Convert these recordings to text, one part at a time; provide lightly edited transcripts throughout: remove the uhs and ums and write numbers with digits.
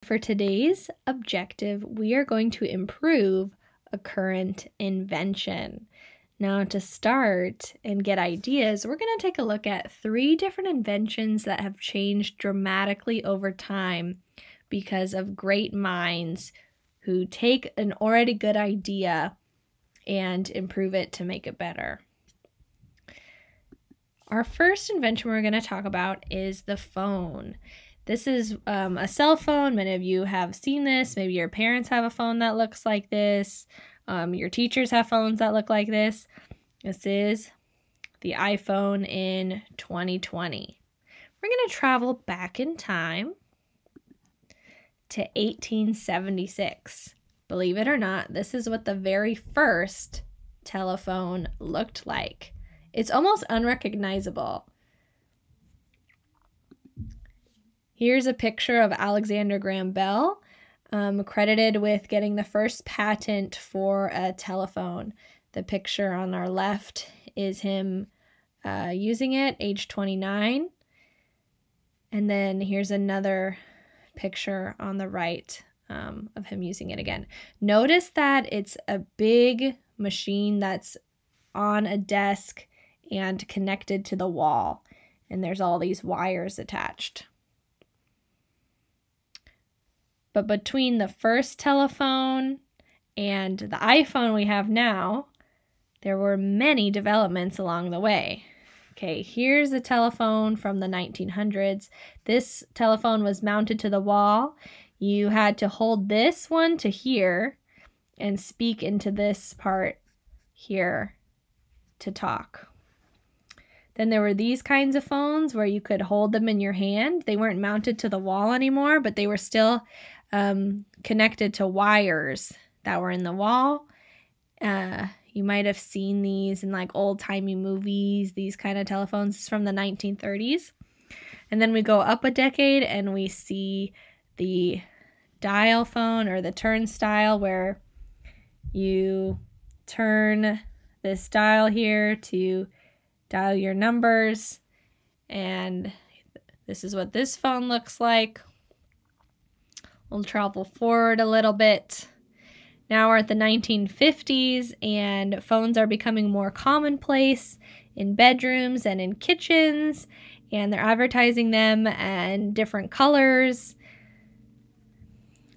For today's objective, we are going to improve a current invention. Now, to start and get ideas, we're going to take a look at 3 different inventions that have changed dramatically over time because of great minds who take an already good idea and improve it to make it better. Our first invention we're going to talk about is the phone. This is a cell phone. Many of you have seen this. Maybe your parents have a phone that looks like this. Your teachers have phones that look like this. This is the iPhone in 2020. We're going to travel back in time to 1876. Believe it or not, this is what the very first telephone looked like. It's almost unrecognizable. Here's a picture of Alexander Graham Bell, credited with getting the first patent for a telephone. The picture on our left is him using it, age 29. And then here's another picture on the right of him using it again. Notice that it's a big machine that's on a desk and connected to the wall. And there's all these wires attached. But between the first telephone and the iPhone we have now, there were many developments along the way. Okay, here's a telephone from the 1900s. This telephone was mounted to the wall. You had to hold this one to here and speak into this part here to talk. Then there were these kinds of phones where you could hold them in your hand. They weren't mounted to the wall anymore, but they were still connected to wires that were in the wall. You might have seen these in like old-timey movies, these kind of telephones. It's from the 1930s. And then we go up a decade and we see the dial phone or the turnstile, where you turn this dial here to dial your numbers. And this is what this phone looks like. We'll travel forward a little bit. Now we're at the 1950s, and phones are becoming more commonplace in bedrooms and in kitchens, and they're advertising them in different colors.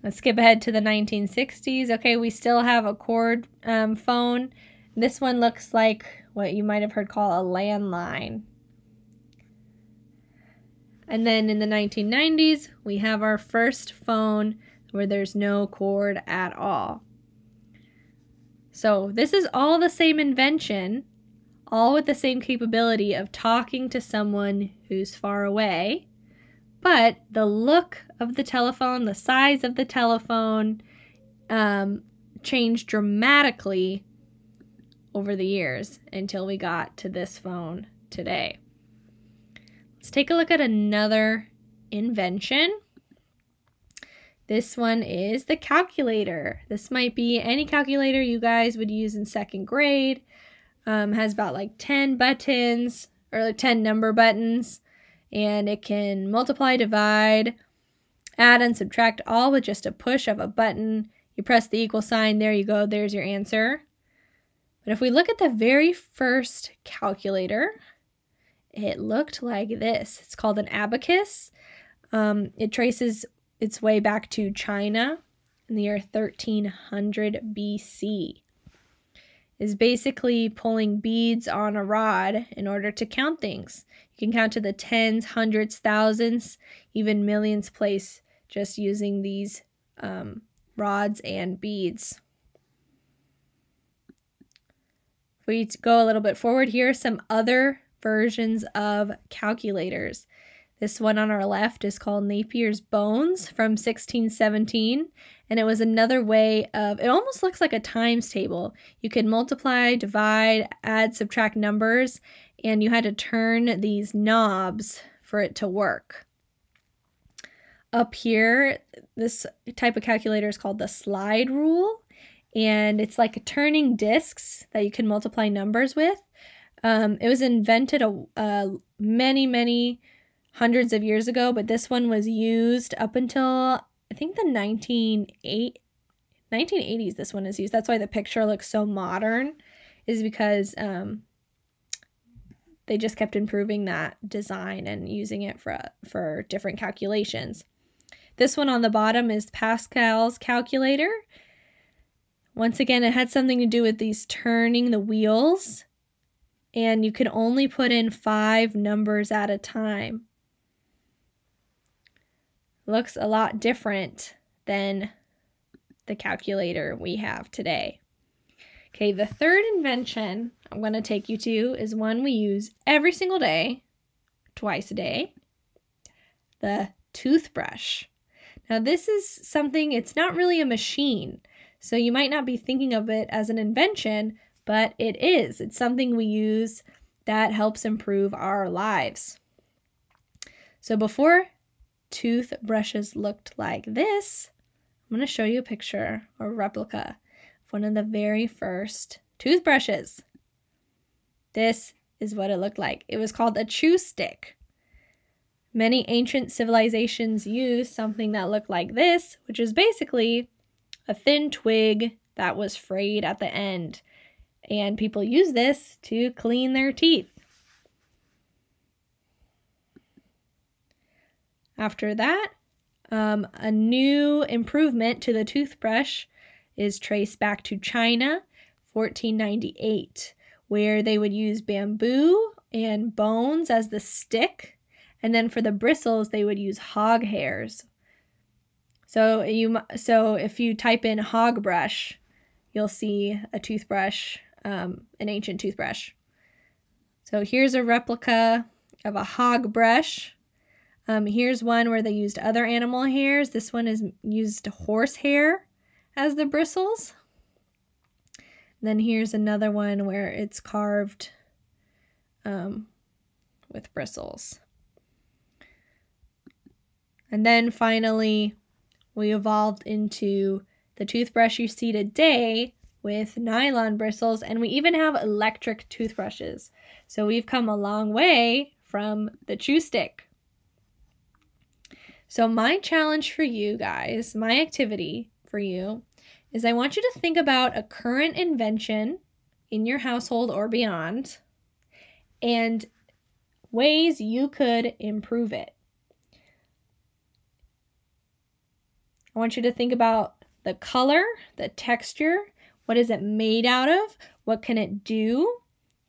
Let's skip ahead to the 1960s. Okay, we still have a cord phone. This one looks like what you might have heard called a landline. And then in the 1990s, we have our first phone where there's no cord at all. So this is all the same invention, all with the same capability of talking to someone who's far away, but the look of the telephone, the size of the telephone, changed dramatically over the years until we got to this phone today. Let's take a look at another invention. This one is the calculator. This might be any calculator you guys would use in 2nd grade. Has about like 10 buttons, or like 10 number buttons, and it can multiply, divide, add, and subtract all with just a push of a button. You press the equal sign, there you go, there's your answer. But if we look at the very first calculator, it looked like this. It's called an abacus. It traces its way back to China in the year 1300 BC. It's basically pulling beads on a rod in order to count things. You can count to the tens, hundreds, thousands, even millions place just using these rods and beads. If we go a little bit forward, here are some other versions of calculators. This one on our left is called Napier's Bones from 1617, and it was another way of, it almost looks like a times table. You could multiply, divide, add, subtract numbers, and you had to turn these knobs for it to work. Up here, this type of calculator is called the slide rule, and it's like turning discs that you can multiply numbers with. It was invented many hundreds of years ago, but this one was used up until I think the 1980s this one is used. That's why the picture looks so modern, is because they just kept improving that design and using it for different calculations. This one on the bottom is Pascal's calculator. Once again, it had something to do with these turning the wheels, and you could only put in 5 numbers at a time. Looks a lot different than the calculator we have today. Okay, the third invention I'm going to take you to is one we use every single day, twice a day, the toothbrush. Now this is something, it's not really a machine, so you might not be thinking of it as an invention, but it is. It's something we use that helps improve our lives. So before toothbrushes looked like this, I'm going to show you a picture or a replica of one of the very first toothbrushes. This is what it looked like. It was called a chew stick. Many ancient civilizations used something that looked like this, which is basically a thin twig that was frayed at the end. And people use this to clean their teeth. After that, a new improvement to the toothbrush is traced back to China, 1498, where they would use bamboo and bones as the stick, and then for the bristles, they would use hog hairs. So if you type in hog brush, you'll see a toothbrush, an ancient toothbrush. So here's a replica of a hog brush. Here's one where they used other animal hairs. This one is used horse hair as the bristles. Then here's another one where it's carved with bristles. And then finally, we evolved into the toothbrush you see today with nylon bristles, and we even have electric toothbrushes. So we've come a long way from the chew stick. So my challenge for you guys, my activity for you, is I want you to think about a current invention in your household or beyond and ways you could improve it. I want you to think about the color, the texture, what is it made out of, what can it do?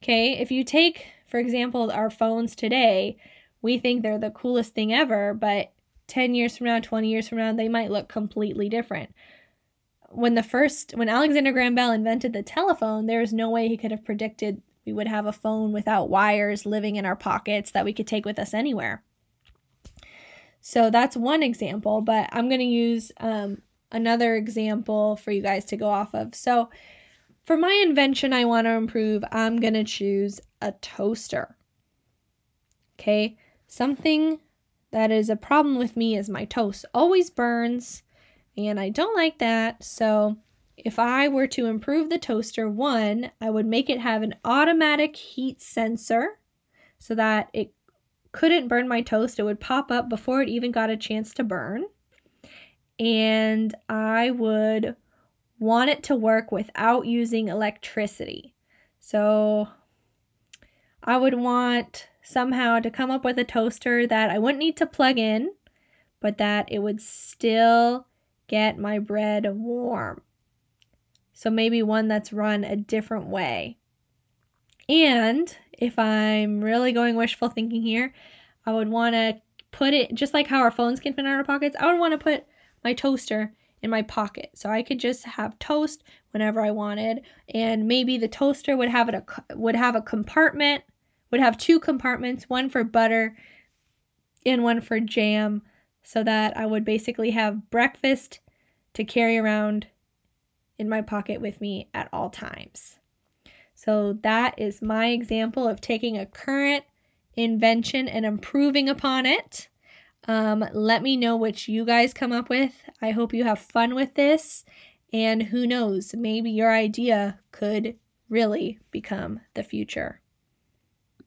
Okay, if you take, for example, our phones today, we think they're the coolest thing ever, but 10 years from now, 20 years from now, they might look completely different. When Alexander Graham Bell invented the telephone, there was no way he could have predicted we would have a phone without wires living in our pockets that we could take with us anywhere. So that's one example, but I'm going to use another example for you guys to go off of. So for my invention I want to improve, I'm going to choose a toaster. Okay, something that is a problem with me is my toast always burns, and I don't like that. So if I were to improve the toaster, one, I would make it have an automatic heat sensor so that it couldn't burn my toast. It would pop up before it even got a chance to burn. And I would want it to work without using electricity. So I would want somehow to come up with a toaster that I wouldn't need to plug in, but that it would still get my bread warm. So maybe one that's run a different way. And if I'm really going wishful thinking here, I would want to put it, just like how our phones can fit in our pockets, I would want to put my toaster in my pocket. So I could just have toast whenever I wanted. And maybe the toaster would have a compartment, would have 2 compartments, one for butter and one for jam, so that I would basically have breakfast to carry around in my pocket with me at all times. So that is my example of taking a current invention and improving upon it. Let me know what you guys come up with. I hope you have fun with this, and who knows, maybe your idea could really become the future.